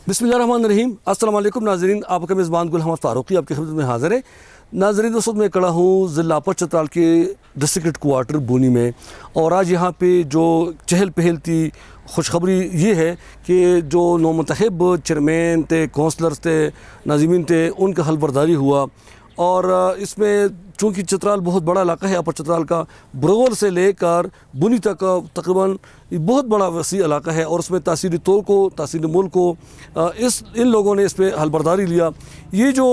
बिस्मिल्लाहिर्रहमानिर्रहीम। अस्सलाम वालेकुम नाज़रीन, आपका मेज़बान गुल अहमद फ़ारूक़ी आपकी खिदमत में हाज़िर है। नाज़रीन, उस वक्त मैं खड़ा हूँ ज़िला अपर चतराल के डिस्ट्रिक्ट हेडक्वार्टर बूनी में, और आज यहाँ पे जो चहल पहल थी, खुशखबरी ये है कि जो नौमंतखब चेयरमैन थे, कौंसलर्स थे, नाज़िमीन थे, उनका हलबरदारी हुआ। और इसमें चूँकि चतराल बहुत बड़ा इलाका है, अपर चतराल का ब्रोगल से लेकर बुनी तक तकरीबन बहुत बड़ा वसी इलाका है, और उसमें तहसील तौर को, तहसील मुल्क को इन लोगों ने इस पर हलबरदारी लिया। ये जो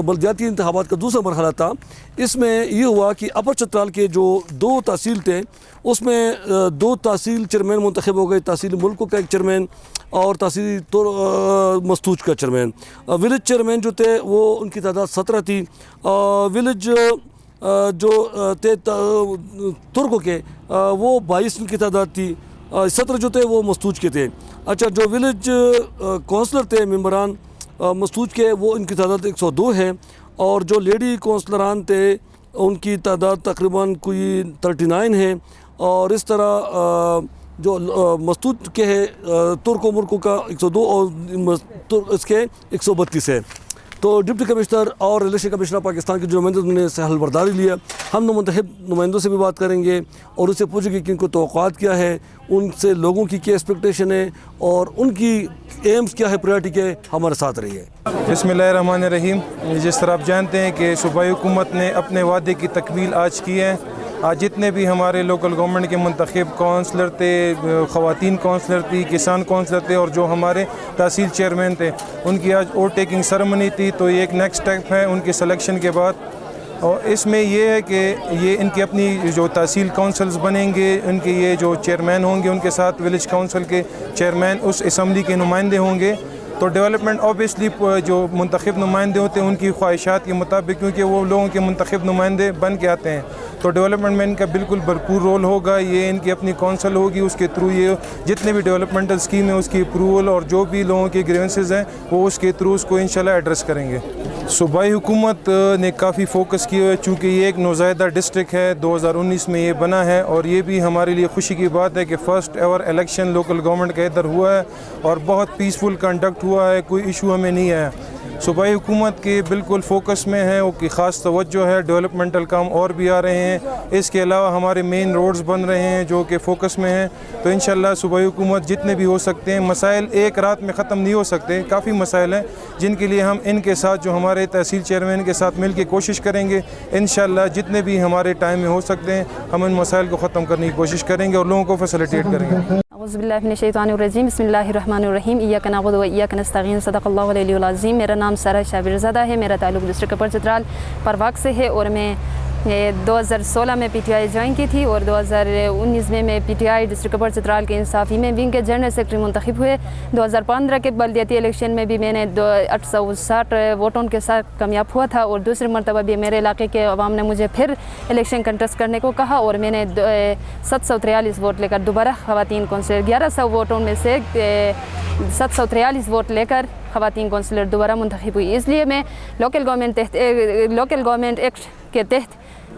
बल्दियाती इंतखाबात का दूसरा मरहला था, इसमें ये हुआ कि अपर चतराल के जो दो तहसील थे, उसमें दो तहसील चेयरमैन मुंतखब हो गए, तहसील मुल्क का एक चेयरमैन और तहसील तौर मस्तूज का चेयरमैन। विलेज चेयरमैन जो थे वो उनकी तादाद 17 थी। विलेज जो थे तुर्कों के वो 22 की तादाद थी, 17 जो थे वो मस्तूज के थे। अच्छा, जो विलेज कौंसलर थे, मेंबरान मस्तूज के, वो इनकी तादाद 102 है, और जो लेडी कौंसलरान थे उनकी तादाद तकरीबन कोई 39 है। और इस तरह जो मस्तूज के है तुर्को मुल्कों का 102 और इसके 132 है। तो डिप्टी कमिश्नर और इलेक्शन कमिश्नर पाकिस्तान के जो नुमाइंदों ने से हलबरदारी लिया। हम नुमाइंदों से भी बात करेंगे और उससे पूछेंगे कि उनको तवक्कुआत क्या है, उनसे लोगों की क्या एक्सपेक्टेशन है और उनकी एम्स क्या है, प्रायोरिटी क्या है। हमारे साथ रहिए। बिस्मिल्लाहिर्रहमानिर्रहीम। जिस तरह आप जानते हैं कि सूबाई हुकूमत ने अपने वादे की तकमील आज की है। आज जितने भी हमारे लोकल गवर्नमेंट के मुंतखब काउंसलर थे, ख़वातीन काउंसलर थी, किसान काउंसलर थे, और जो हमारे तहसील चेयरमैन थे, उनकी आज वोट टेकिंग सेरेमनी थी। तो ये एक नेक्स्ट स्टेप है उनके सिलेक्शन के बाद। और इसमें ये है कि ये इनकी अपनी जो तहसील काउंसल्स बनेंगे, इनके ये जो चेयरमैन होंगे, उनके साथ विलेज काउंसिल के चेयरमैन उस असम्बली के नुमाइंदे होंगे। तो डेवलपमेंट ऑब्वियसली जो मुंतखब नुमाइंदे होते हैं उनकी ख्वाहिशात के मुताबिक, क्योंकि वो लोगों के मुंतखब नुमाइंदे बन के आते हैं, तो डेवलपमेंट में इनका बिल्कुल भरपूर रोल होगा। ये इनकी अपनी कौंसल होगी, उसके थ्रू ये जितने भी डेवलपमेंटल स्कीम है उसकी अप्रूवल और जो भी लोगों के ग्रीवेंसेस हैं वो उसके थ्रू उसको इंशाल्लाह एड्रेस करेंगे। सूबाई हुकूमत ने काफ़ी फोकस किया है, चूँकि ये एक नौज़ायदा डिस्ट्रिक्ट है, 2019 में ये बना है, और ये भी हमारे लिए खुशी की बात है कि first ever election local government का इधर हुआ है और बहुत पीसफुल कंडक्ट हुआ है, कोई इशू हमें नहीं आया। सूबाई हुकूमत के बिल्कुल फोकस में है, वो की ख़ास तवज्जो है, डेवलपमेंटल काम और भी आ रहे हैं। इसके अलावा हमारे मेन रोड्स बन रहे हैं जो कि फ़ोकस में हैं। तो इंशाल्लाह सूबाई हुकूमत जितने भी हो सकते हैं, मसाइल एक रात में ख़त्म नहीं हो सकते, काफ़ी मसाइल हैं जिनके लिए हम इनके साथ जो हमारे तहसील चेयरमैन के साथ मिल के कोशिश करेंगे। इंशाल्लाह जितने भी हमारे टाइम में हो सकते हैं हम इन मसाइल को ख़त्म करने की कोशिश करेंगे और लोगों को फैसिलिटेट करेंगे। औज़ुबिल्लाहिमिनश्शैतानिर्रजीम, बिस्मिल्लाहिर्रहमानिर्रहीम, इय्याका नअबुदु व इय्याका नस्तईन, सदक़ल्लाहु अल-अलीयुल अज़ीम। मेरा नाम सारा शाबिरज़ादा है, मेरा ताल्लुक़ डिस्ट्रिक्ट अपर चतराल परवाक से है, और मैं 2016 में पीटीआई ज्वाइन की थी, और 2019 में मैं पीटीआई डिस्ट्रिक्ट अपर चतराल के इंसाफ़ी में विंग के जनरल सेक्रेटरी मुंतखब हुए। 2015 के बल्दियाती इलेक्शन में भी मैंने 860 वोटों के साथ कामयाब हुआ था, और दूसरी मरतबा भी मेरे इलाके के अवाम ने मुझे फिर इलेक्शन कंटेस्ट करने को कहा, और मैंने 743 वोट लेकर दोबारा ख़वातीन कौंसलर 1100 वोटों में से 743 वोट लेकर ख़वातीन कौंसलर दोबारा मुंतखब हुई। इसलिए मैं लोकल गवर्नमेंट एक्ट के तहत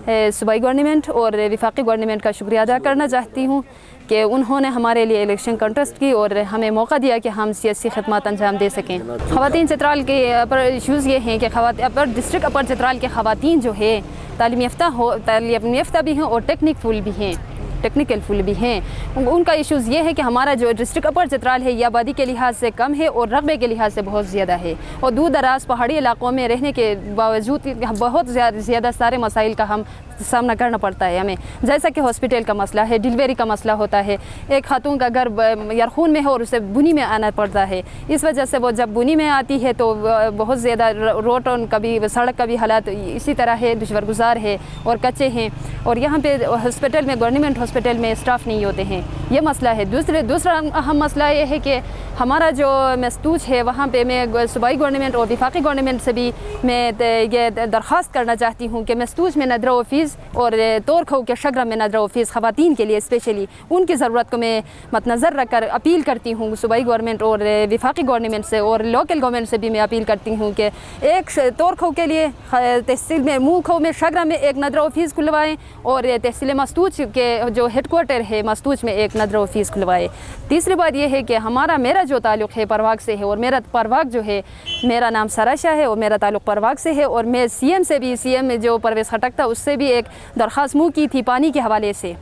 सूबाई गवर्नमेंट और वफाकी गवर्नमेंट का शुक्रिया अदा करना चाहती हूँ कि उन्होंने हमारे लिए इलेक्शन कंटेस्ट की और हमें मौका दिया कि हम सियासी खदमात अंजाम दे सकें। ख़वातीन चतराल के अपर इशूज़ ये हैं कि अपर डिस्ट्रिक्ट अपर चतराल के ख़वातीन जो है तालीम याफ्ता भी हैं और टेक्निकल फुल भी हैं। उनका इशूज़ ये है कि हमारा जो डिस्ट्रिक्ट अपर चतराल है ये आबादी के लिहाज से कम है और रकबे के लिहाज से बहुत ज़्यादा है, और दूर दराज पहाड़ी इलाकों में रहने के बावजूद बहुत ज़्यादा सारे मसाइल का हम सामना करना पड़ता है हमें, जैसा कि हॉस्पिटल का मसला है, डिलीवरी का मसला होता है। एक खातून का घर यरखून में है और उसे बुनी में आना पड़ता है, इस वजह से वो जब बुनी में आती है तो बहुत ज़्यादा रोड कभी सड़क का भी हालात इसी तरह है, दुश्वारगुजार है और कच्चे हैं, और यहाँ पे हॉस्पिटल में गवर्नमेंट हॉस्पिटल में स्टाफ नहीं होते हैं, ये मसला है। दूसरा अहम मसला ये है कि हमारा जो मस्तूज है वहाँ पे मैं सूबाई गवर्नमेंट और वफाकी गवर्नमेंट से भी मैं ये दरख्वास्त करना चाहती हूँ कि मस्तूज में नदर व फीस ऑफिस और तोरखो के शगरा में नजर ऑफिस ख़वातीन के लिए स्पेशली उनकी ज़रूरत को मैं मद्देनज़र रख कर अपील करती हूँ सूबाई गवर्नमेंट और वफाकी गवर्नमेंट से और लोकल गवर्नमेंट से भी मैं अपील करती हूँ कि एक तोरखो के लिए तहसील में मूखो में शगरा में एक नजर ऑफिस खुलवाएँ और तहसील मस्तूज के जो हेड क्वार्टर है मस्तूज में एक नजर ऑफिस खुलवाए। तीसरी बात यह है कि मेरा जो ताल्लुक़ है परवाग से है और मेरा परवाग जो है मेरा नाम सारा शाह है और मेरा ताल्लुक़ परवाग से है और मैं सीएम से भी सीएम जो परवेज़ खटक था उससे भी एक दरख्वास्त मुँह की थी पानी के हवाले से।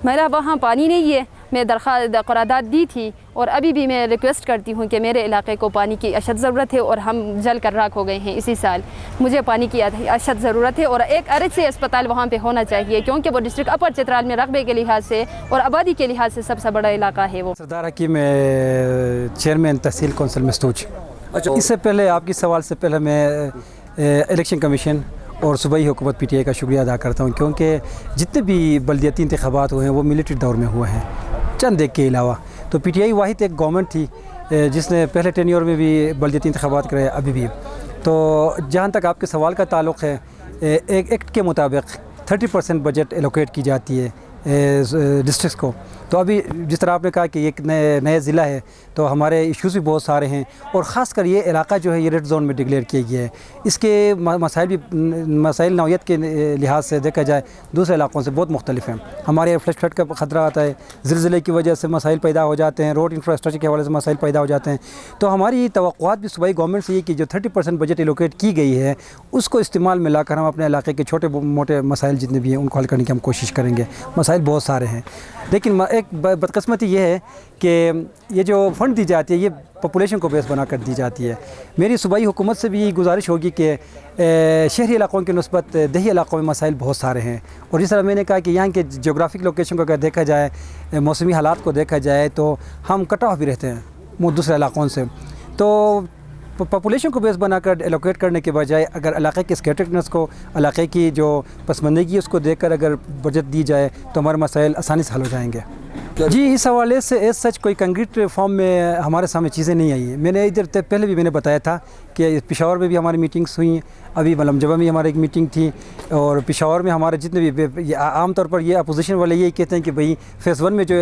मेरा वहाँ पानी नहीं है, मैं करारदाद दी थी और अभी भी मैं रिक्वेस्ट करती हूँ कि मेरे इलाके को पानी की अशद ज़रूरत है और हम जल कर राख हो गए हैं इसी साल। मुझे पानी की अशद ज़रूरत है और एक अर्ज अस्पताल वहाँ पे होना चाहिए क्योंकि वो डिस्ट्रिक्ट अपर चित्राल में रकबे के लिहाज से और आबादी के लिहाज से सबसे बड़ा इलाका है वो। सरदार हकीम चेयरमैन तहसील कौंसिल मस्तूज। अच्छा, इससे पहले आपकी सवाल से पहले मैं इलेक्शन कमीशन और सूबाई हुकूमत PTI का शुक्रिया अदा करता हूँ क्योंकि जितने भी बल्दियाती इंतखाबात हुए हैं वो मिलिट्री दौर में हुए हैं चंद एक के अलावा। तो PTI वाहिद एक गवर्नमेंट थी जिसने पहले टेन्योर में भी बल्दियाती इंतखाबात कराए अभी भी। तो जहाँ तक आपके सवाल का ताल्लुक़ है एक एक्ट के मुताबिक 30% बजट एलोकेट की जाती है डिस्ट्रिक्ट को। तो अभी जिस तरह आपने कहा कि एक नया ज़िला है तो हमारे इश्यूज़ भी बहुत सारे हैं और ख़ास कर ये इलाका जो है ये रेड जोन में डिक्लेयर किया गया है। इसके मसाइल नौयत के लिहाज से देखा जाए दूसरे इलाकों से बहुत मुख्तलिफ हैं। हमारे फ्लड फ्लड का ख़तरा आता है, ज़िलज़िले की वजह से मसाइल पैदा हो जाते हैं, रोड इंफ्रास्ट्रक्चर के हवाले से मसाइल पैदा हो जाते हैं। तो हमारी तवक्कुआत भी सूबाई गवर्नमेंट से ये कि जो 30% बजट एलोकेट की गई है उसको इस्तेमाल में लाकर हम अपने इलाके के छोटे मोटे मसाइल जितने भी हैं उनको हल करने की हम कोशिश करेंगे। मसाइल बहुत सारे हैं लेकिन एक बदकिस्मती ये है कि ये जो फ़ंड दी जाती है ये पॉपुलेशन को बेस बना कर दी जाती है। मेरी सूबाई हुकूमत से भी गुजारिश होगी कि शहरी इलाकों की नस्बत देही इलाकों में मसाइल बहुत सारे हैं और जिस तरह मैंने कहा कि यहाँ के जोग्राफिक लोकेशन को अगर देखा जाए, मौसमी हालात को देखा जाए तो हम कट ऑफ भी रहते हैं दूसरे इलाकों से। तो पॉपुलेशन को बेस बनाकर एलोकेट करने के बजाय अगर इलाके के स्कैटर्डनेस को, इलाके की जो पसमंदगी है उसको देखकर अगर बजट दी जाए तो हमारे मसाइल आसानी से हल हो जाएंगे। जी, इस हवाले से एज सच कोई कंक्रीट फॉर्म में हमारे सामने चीज़ें नहीं आई हैं। मैंने इधर पहले भी मैंने बताया था कि पेशावर में भी हमारी मीटिंग्स हुई, अभी मलमजबा में हमारी एक मीटिंग थी और पेशावर में हमारे जितने भी आम तौर पर ये अपोजिशन वाले यही कहते हैं कि भाई फेज़ 1 में जो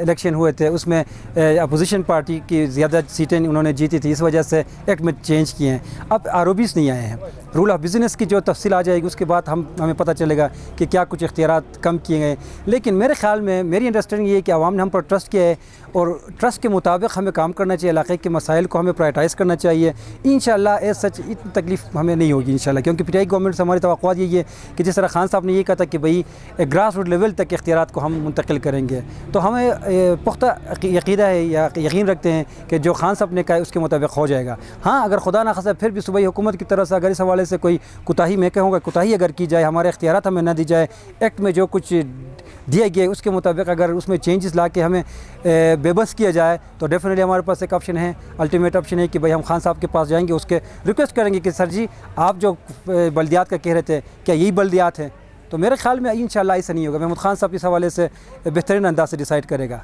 इलेक्शन हुए थे उसमें अपोजिशन पार्टी की ज़्यादा सीटें उन्होंने जीती थी, इस वजह से एक्ट में चेंज किए हैं। अब ROBs नहीं आए हैं। रूल ऑफ बिज़नेस की जो तफसील आ जाएगी उसके बाद हमें पता चलेगा कि क्या कुछ इख्तियारात कम किए गए। लेकिन मेरे ख़्याल में मेरी अंडरस्टैंडिंग ये है कि आवाम ने हम पर ट्रस्ट किया है और ट्रस्ट के मुताबिक हमें काम करना चाहिए, इलाके के मसाइल को हमें प्रायोरिटाइज़ करना चाहिए। इंशाल्लाह एज सच इतनी तकलीफ़ हमें नहीं होगी इंशाल्लाह, क्योंकि PTI गवर्नमेंट से हमारी तवक्कुआत यही है कि जिस तरह खान साहब ने ये कहा था कि भाई ग्रास रूट लेवल तक इख्तियारात को हम मुंतकिल करेंगे, तो हमें पुख्ता यकीदा है या यकीन रखते हैं कि जो खान साहब ने कहा है उसके मुताबिक हो जाएगा। हाँ, अगर खुदा ना खासा फिर भी सूबाई हुकूमत की तरफ से अगर इस हवाले से कोई कोताही, मैं कहूँगा कोताही अगर की जाए, हमारे इख्तियारात हमें ना दी जाए, एक्ट में जो कुछ दिया गया उसके मुताबिक अगर उसमें चेंजेस ला के हमें बेबस किया जाए तो डेफिनेटली हमारे पास एक ऑप्शन है, अल्टीमेट ऑप्शन है कि भाई हम खान साहब के पास जाएंगे, उसके रिक्वेस्ट करेंगे कि सर जी आप जो बल्दियात का कह रहे थे क्या यही बल्दियात हैं। तो मेरे ख्याल में इंशाल्लाह ऐसा नहीं होगा। महमूद खान साहब इस हवाले से बेहतरीन अंदाज से डिसाइड करेगा।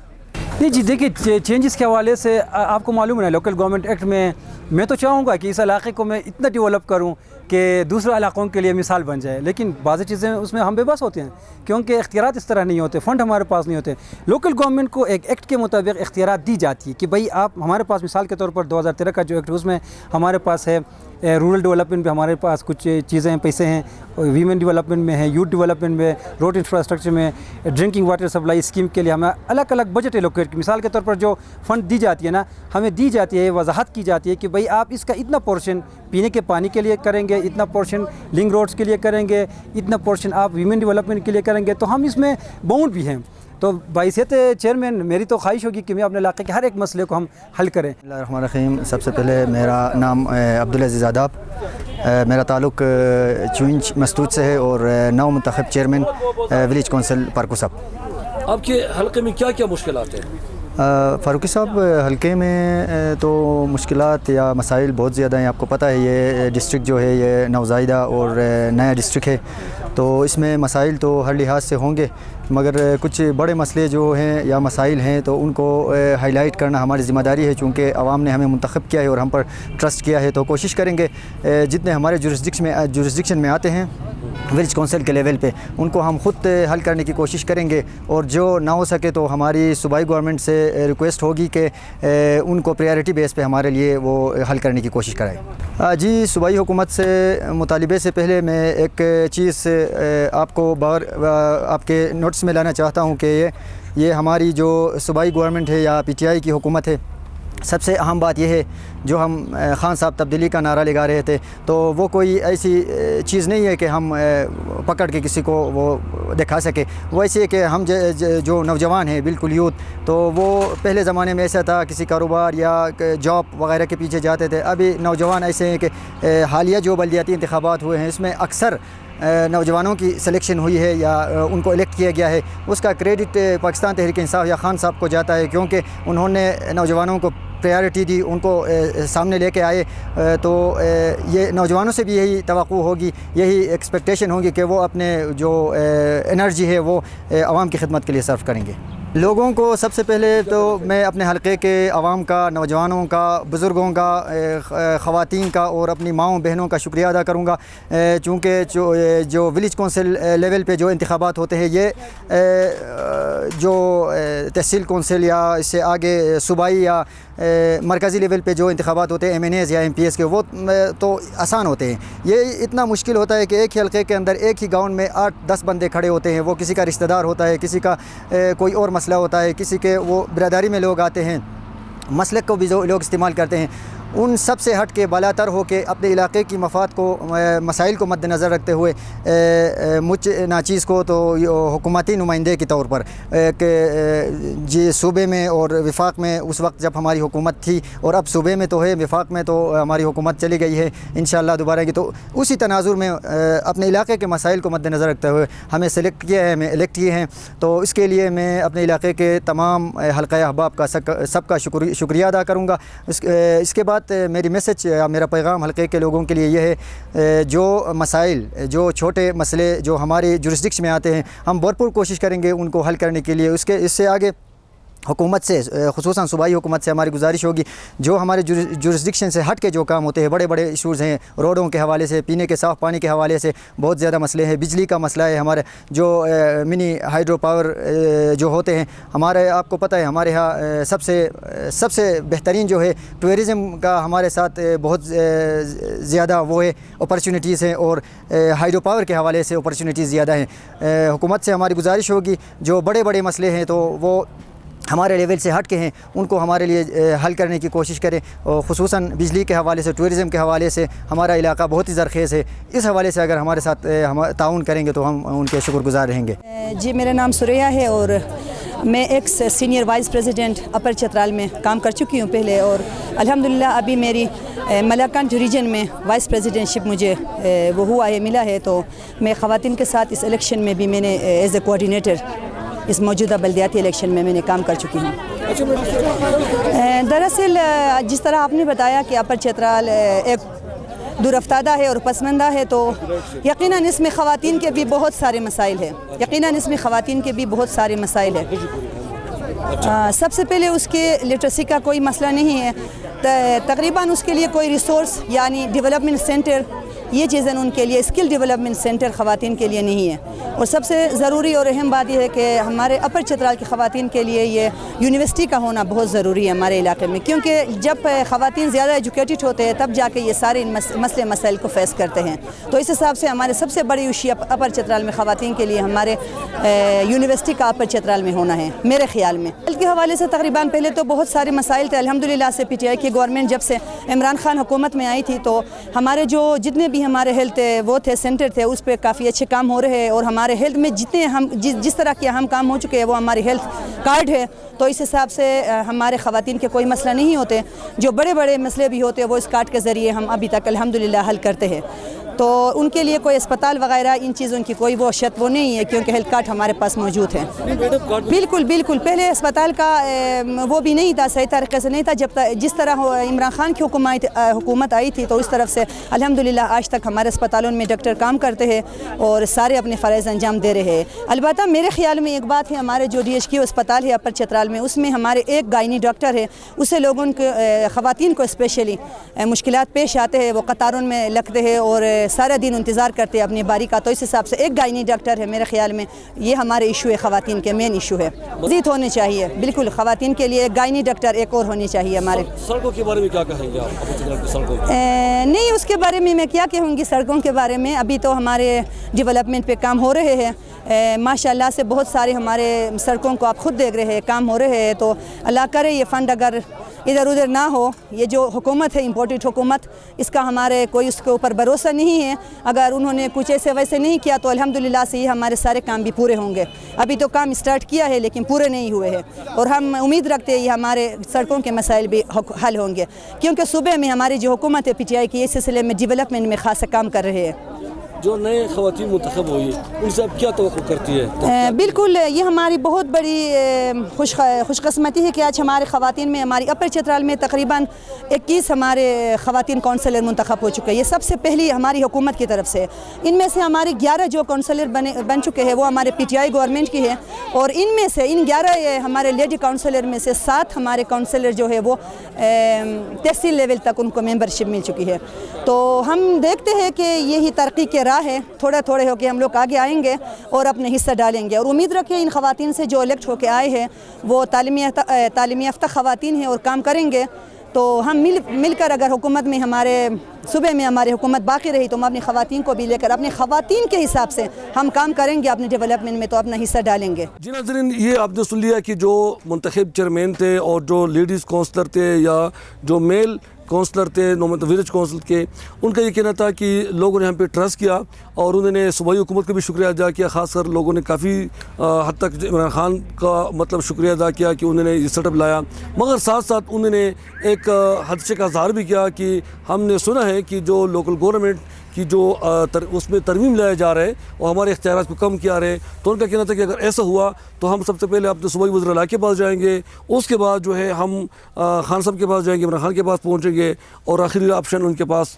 नहीं जी, देखिए चेंजेस के हवाले से आपको मालूम है लोकल गवर्नमेंट एक्ट में मैं तो चाहूँगा कि इस इलाके को मैं इतना डेवलप करूँ कि दूसरे इलाकों के लिए मिसाल बन जाए, लेकिन बाज़ चीज़ें उसमें हम बेबस होते हैं क्योंकि इख्तियारात इस तरह नहीं होते, फ़ंड हमारे पास नहीं होते। लोकल गवर्नमेंट को एक एक्ट के मुताबिक इख्तियारात दी जाती है कि भाई आप हमारे पास मिसाल के तौर पर 2013 का जो एक्ट है उसमें हमारे पास है रूरल डेवलपमेंट में हमारे पास कुछ चीज़ें हैं, पैसे हैं, वीमेन डेवलपमेंट में है, यूथ डेवलपमेंट में, रोड इंफ्रास्ट्रक्चर में, ड्रिंकिंग वाटर सप्लाई स्कीम के लिए हमें अलग अलग बजट एलोकेट की मिसाल के तौर पर जो फ़ंड दी जाती है ना, हमें दी जाती है, वजाहत की जाती है कि भाई आप इसका इतना पोर्शन पीने के पानी के लिए करेंगे, इतना पोर्शन लिंक रोड्स के लिए करेंगे, इतना पोर्शन आप वीमेन डेवलपमेंट के लिए करेंगे, तो हम इसमें बाउंड भी हैं। तो बाइसियत चेयरमैन मेरी तो ख्वाहिश होगी कि मैं अपने इलाके के हर एक मसले को हम हल करें। बिस्मिल्लाहिर्रहमानिर्रहीम। सबसे पहले मेरा नाम अब्दुल अज़ीज़ आदाब, मेरा ताल्लुक़ चुंच मस्तूज से है और नौ मुंतखब चेयरमैन विलेज कौंसिल फारूकी साहब। आपके हल्के में क्या क्या मुश्किलात हैं? फारूकी साहब, हल्के में तो मुश्किलात या मसाइल बहुत ज़्यादा हैं। आपको पता है ये डिस्ट्रिक्ट जो है ये नवज़ायदा और नया डिस्ट्रिक्ट है, तो इसमें मसाइल तो हर लिहाज से होंगे, मगर कुछ बड़े मसले जो हैं या मसाइल हैं तो उनको हाईलाइट करना हमारी ज़िम्मेदारी है, चूँकि आवाम ने हमें मुंतखब किया है और हम पर ट्रस्ट किया है, तो कोशिश करेंगे जितने हमारे जुरिस्डिक्शन में आते हैं विलेज काउंसिल के लेवल पे, उनको हम ख़ुद हल करने की कोशिश करेंगे। और जो ना हो सके तो हमारी सूबाई गवर्नमेंट से रिक्वेस्ट होगी कि उनको प्रायोरिटी बेस पे हमारे लिए वो हल करने की कोशिश कराएं। जी, सूबाई हुकूमत से मुतालिबे से पहले मैं एक चीज़ आपको आपके नोटिस में लाना चाहता हूँ कि ये हमारी जो सूबाई गवर्नमेंट है या PTI की हुकूमत है, सबसे अहम बात यह है, जो हम खान साहब तब्दीली का नारा लगा रहे थे, तो वो कोई ऐसी चीज़ नहीं है कि हम पकड़ के किसी को वो दिखा सके। वो ऐसे है कि हम जो नौजवान हैं, बिल्कुल यूथ, तो वो पहले ज़माने में ऐसा था, किसी कारोबार या जॉब वगैरह के पीछे जाते थे। अभी नौजवान ऐसे हैं कि हालिया जो बल्दियाती इंतखाबात हुए हैं, इसमें अक्सर नौजवानों की सिलेक्शन हुई है या उनको इलेक्ट किया गया है। उसका क्रेडिट पाकिस्तान तहरीक इंसाफ या खान साहब को जाता है, क्योंकि उन्होंने नौजवानों को प्रायोरिटी दी, उनको सामने लेके आए। तो ये नौजवानों से भी यही तवक्को होगी, यही एक्सपेक्टेशन होगी कि वो अपने जो एनर्जी है वो आवाम की खिदमत के लिए सर्व करेंगे। लोगों को सबसे पहले तो मैं अपने हलके के आवाम का, नौजवानों का, बुज़ुर्गों का, ख़वातीन का और अपनी माँओं बहनों का शुक्रिया अदा करूँगा, चूँकि जो विलेज काउंसिल लेवल पे जो इंतखाबात होते हैं, ये जो तहसील काउंसिल या इससे आगे सूबाई या मरकज़ी लेवल पे जो इंतखाबात होते हैं MNAs या MPs के, वो तो आसान होते हैं। ये इतना मुश्किल होता है कि एक ही हलके के अंदर एक ही गाँव में 8-10 बंदे खड़े होते हैं। वो किसी का रिश्तेदार होता है, किसी का कोई और मसला होता है, किसी के वो बिरादरी में लोग आते हैं, मसलक को भी जो लोग इस्तेमाल करते हैं। उन सब से हट के बालातर हो के अपने इलाके की मफाद को, मसाइल को मद्देनज़र रखते हुए मुझ नाचीज़ को तो हुकूमती नुमाइंदे के तौर पर कि जी सूबे में और वफाक में उस वक्त जब हमारी हुकूमत थी, और अब सूबे में तो है, वफाक में तो हमारी हुकूमत चली गई है इंशाअल्लाह दोबारा की, तो उसी तनाजुर में अपने इलाके के मसाइल को मद्देनज़र रखते हुए हमें सेलेक्ट किया है, हमें इलेक्ट किए हैं। तो इसके लिए मैं अपने इलाके के तमाम हल्का अहबाब का सबका शुक्रिया अदा करूँगा। इसके बाद मेरी मैसेज या मेरा पैगाम हल्के के लोगों के लिए ये है, जो मसाइल, जो छोटे मसले जो हमारे जुरिस्डिक्शन में आते हैं, हम भरपूर कोशिश करेंगे उनको हल करने के लिए। इससे आगे हुकूमत से, खुसूसन सूबाई हुकूमत से हमारी गुजारिश होगी, जो हमारे जुरिस्डिक्शन से हट के जो काम होते हैं, बड़े बड़े इशूज़ हैं, रोडों के हवाले से, पीने के साफ़ पानी के हवाले से बहुत ज़्यादा मसले हैं, बिजली का मसला है, हमारे जो मिनी हाइड्रो पावर जो होते हैं हमारे, आपको पता है हमारे यहाँ सबसे बेहतरीन जो है टूरिज़म का हमारे साथ बहुत ज़्यादा वो है, अपॉर्चुनिटीज़ हैं, और हाइड्रो पावर के हवाले से अपॉर्चुनिटीज़ ज़्यादा हैं। हुकूमत से हमारी गुजारिश होगी, जो बड़े बड़े मसले हैं तो वो हमारे लेवल से हट के हैं, उनको हमारे लिए हल करने की कोशिश करें। और ख़ुसूसन बिजली के हवाले से, टूरिज़म के हवाले से हमारा इलाका बहुत ही ज़रख़ेज़ है। इस हवाले से अगर हमारे साथ हम ताउन करेंगे तो हम उनके शुक्रगुज़ार रहेंगे। जी, मेरा नाम सुरैया है और मैं एक्स सीनियर वाइस प्रेसिडेंट अपर चतराल में काम कर चुकी हूँ पहले, और अल्हम्दुलिल्लाह अभी मेरी मलाकान रीजन में वाइस प्रेसिडेंटशिप मुझे वो हुआ है, मिला है। तो मैं ख़वातीन के साथ इस इलेक्शन में भी मैंने एज ए कोऑर्डिनेटर इस मौजूदा बल्दियाती इलेक्शन में मैंने काम कर चुकी हूँ। दरअसल जिस तरह आपने बताया कि अपर चतराल एक दुरफ्तादा है और पसमंदा है, तो यकीनन इसमें ख़वातीन के भी बहुत सारे मसाइल हैं, सबसे पहले उसके लिटरेसी का कोई मसला नहीं है, तकरीबन उसके लिए कोई रिसोर्स यानी डेवलपमेंट सेंटर, ये चीज़ें उनके लिए, स्किल डेवलपमेंट सेंटर ख़वातीन के लिए नहीं है। और सबसे ज़रूरी और अहम बात यह है कि हमारे अपर चतराल की ख़वातीन के लिए ये यूनिवर्सिटी का होना बहुत ज़रूरी है हमारे इलाके में, क्योंकि जब ख़वातीन ज़्यादा एजुकेटेड होते हैं तब जाके ये सारे मसले मसाइल को फेस करते हैं। तो इस हिसाब से हमारे सबसे बड़ी इशू अपर चतराल में ख़वातीन के लिए हमारे यूनिवर्सिटी का अपर चतराल में होना है मेरे ख़्याल में। हेल्थ के हवाले से तकरीबन पहले तो बहुत सारे मसाइल थे, अल्हम्दुलिल्लाह से PTI की गवर्नमेंट जब से इमरान खान हुकूमत में आई थी, तो हमारे जो जितने भी हमारे हेल्थ वो थे सेंटर थे, उस पर काफ़ी अच्छे काम हो रहे हैं, और हमारे हेल्थ में जितने हम जिस तरह के हम काम हो चुके हैं वो हमारे हेल्थ कार्ड है। तो इस हिसाब से हमारे ख़वातीन के कोई मसला नहीं होते, जो बड़े बड़े मसले भी होते हैं वो इस कार्ड के ज़रिए हम अभी तक अल्हम्दुलिल्लाह हल करते हैं। तो उनके लिए कोई अस्पताल वगैरह इन चीज़ों की कोई वो शर्त वो नहीं है, क्योंकि हेल्थ कार्ड हमारे पास मौजूद है। बिल्कुल पहले अस्पताल का वो भी नहीं था, सही तरीके से नहीं था। जब जिस तरह इमरान खान की हुकूमत आई थी, तो इस तरफ से अल्हम्दुलिल्लाह आज तक हमारे अस्पतालों में डॉक्टर काम करते हैं और सारे अपने फ़राइज़ अंजाम दे रहे हैं। अलबत्ता मेरे ख्याल में एक बात है, हमारे जो DHQ अस्पताल है अपर चतराल में, उसमें हमारे एक गायनी डॉक्टर है, उससे लोगों को ख़वातीन को स्पेशली मुश्किलात पेश आते हैं, वो कतारों में लगते हैं और सारा दिन इंतज़ार करते हैं अपनी बारी का। तो इस हिसाब से एक गायनी डॉक्टर है, मेरे ख्याल में ये हमारे इशू है, ख़वातीन के मेन इशू है। मज़ीद होने चाहिए, बिल्कुल ख़वातीन के लिए एक गायनी डॉक्टर एक और होनी चाहिए हमारे। सड़कों के बारे में क्या कहेंगे आप अपर चित्राल की सड़कों की? नहीं, उसके बारे में मैं क्या कहूँगी, सड़कों के बारे में अभी तो हमारे डेवलपमेंट पे काम हो रहे हैं माशाल्लाह से। बहुत सारे हमारे सड़कों को आप खुद देख रहे हैं, काम हो रहे हैं। तो अल्लाह करे ये फ़ंड अगर इधर उधर ना हो, ये जो हुकूमत है इम्पोर्टेड हुकूमत, इसका हमारे कोई उसके ऊपर भरोसा नहीं है। अगर उन्होंने कुछ ऐसे वैसे नहीं किया तो अल्हम्दुलिल्लाह से ये हमारे सारे काम भी पूरे होंगे। अभी तो काम स्टार्ट किया है लेकिन पूरे नहीं हुए हैं, और हम उम्मीद रखते हैं ये हमारे सड़कों के मसाइल भी हल होंगे, क्योंकि सूबे में हमारी जो हुकूमत है PTI की, इस सिलसिले में डेवलपमेंट में खासा काम कर रहे हैं। जो नए ख़वातीन मुंतखब हुई उनसे आप क्या तवक्कुल करती है? बिल्कुल, ये हमारी बहुत बड़ी खुशकिस्मती है कि आज हमारे ख़वातीन में, हमारी अपर चित्राल में तकरीबन 21 हमारे ख़वातीन काउंसलर मुंतखब हो चुके हैं। ये सबसे पहली हमारी हुकूमत की तरफ से। इनमें से हमारे 11 जो काउंसलर बन चुके हैं वो हमारे PTI गवर्नमेंट की है, और इनमें से इन 11 हमारे लेडी काउंसलर में से 7 हमारे काउंसलर जो है वो तहसील लेवल तक उनको मेंबरशिप मिल चुकी है। तो हम देखते हैं कि यही तरक्की के राह है, थोड़ा थोड़े होकर हम लोग आगे आएंगे और अपने हिस्सा डालेंगे, और उम्मीद रखें इन ख़वातीन से जो इलेक्ट होकर आए हैं वो तालीम याफ्ता ख़वातीन हैं और काम करेंगे। तो हम मिलकर अगर हुकूमत में, हमारे सूबे में हमारी हुकूमत बाकी रही तो हम अपनी ख़वातीन को भी लेकर अपनी ख़वातीन के हिसाब से हम काम करेंगे, अपने डेवलपमेंट में तो अपना हिस्सा डालेंगे। जी नाज़रीन, ये आपने सुन लिया कि जो मुंतखब चेयरमैन थे और जो लेडीज़ काउंसलर थे या जो मेल काउंसलर थे विलेज काउंसिल के, उनका ये कहना था कि लोगों ने हम पे ट्रस्ट किया और उन्होंने सूबाई हुकूमत का भी शुक्रिया अदा किया। ख़ासकर लोगों ने काफ़ी हद तक इमरान खान का मतलब शुक्रिया अदा किया कि उन्होंने ये सेटअप लाया, मगर साथ साथ उन्होंने एक हदशे का इज़हार भी किया कि हमने सुना है कि जो लोकल गवर्नमेंट कि जो उसमें तरमीम लाए जा रहे और हमारे इख्तियारात को कम किया रहे। तो उनका कहना था कि अगर ऐसा हुआ तो हम सबसे पहले अपने सूबाई वज़ीर-ए-आला के पास जाएंगे, उसके बाद जो है हम खान साहब के पास जाएंगे, इमरान खान के पास पहुँचेंगे, और आखिरी ऑप्शन उनके पास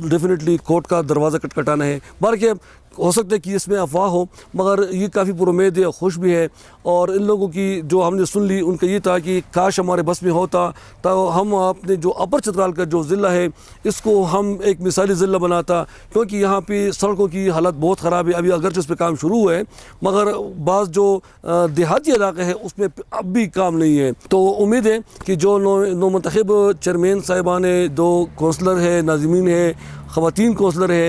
डेफिनेटली कोर्ट का दरवाज़ा खटखटाना है। बल्कि हो सकता है कि इसमें अफवाह हो, मगर ये काफ़ी पुरुमेद है, खुश भी है। और इन लोगों की जो हमने सुन ली उनका ये था कि काश हमारे बस में होता तो हम अपने जो अपर चित्राल का जो ज़िला है इसको हम एक मिसाली ज़िला बनाता, क्योंकि यहाँ पे सड़कों की हालत बहुत ख़राब है। अभी अगरचे इस पर काम शुरू हुआ है मगर बाज़ जो देहाती इलाके हैं उसमें अब भी काम नहीं है। तो उम्मीद है कि जो नो मुंतखब चेयरमैन साहिबान, 2 काउंसलर है, नाज़मीन है, ख़वातीन काउंसलर है,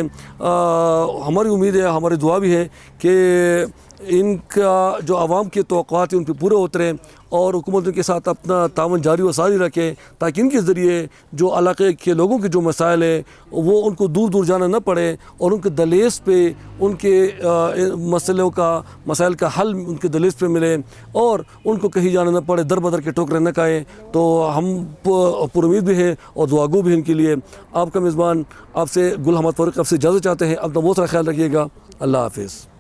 हमारी उम्मीद है, हमारी दुआ भी है कि इनका जो आवाम के तवक्कुआत हैं उन पर पूरे उतरें और हुकूमत के साथ अपना तावन जारी व सारी रखें, ताकि इनके ज़रिए जो इलाके के लोगों के जो मसाइल हैं वो उनको दूर दूर जाना न पड़े और उनके दलेस पे उनके मसाइल का हल उनके दलेस पे मिले और उनको कहीं जाना न पड़े, दर बदर के ठोकरें न खाएँ। तो हम पुरुमीद भी हैं और दुआगो भी इनके लिए। आपका मेज़बान आपसे गुल अहमद फ़ारूक आपसे इजाज़त चाहते हैं। अपना बहुत सारा ख्याल रखिएगा। अल्लाह हाफ़िज़।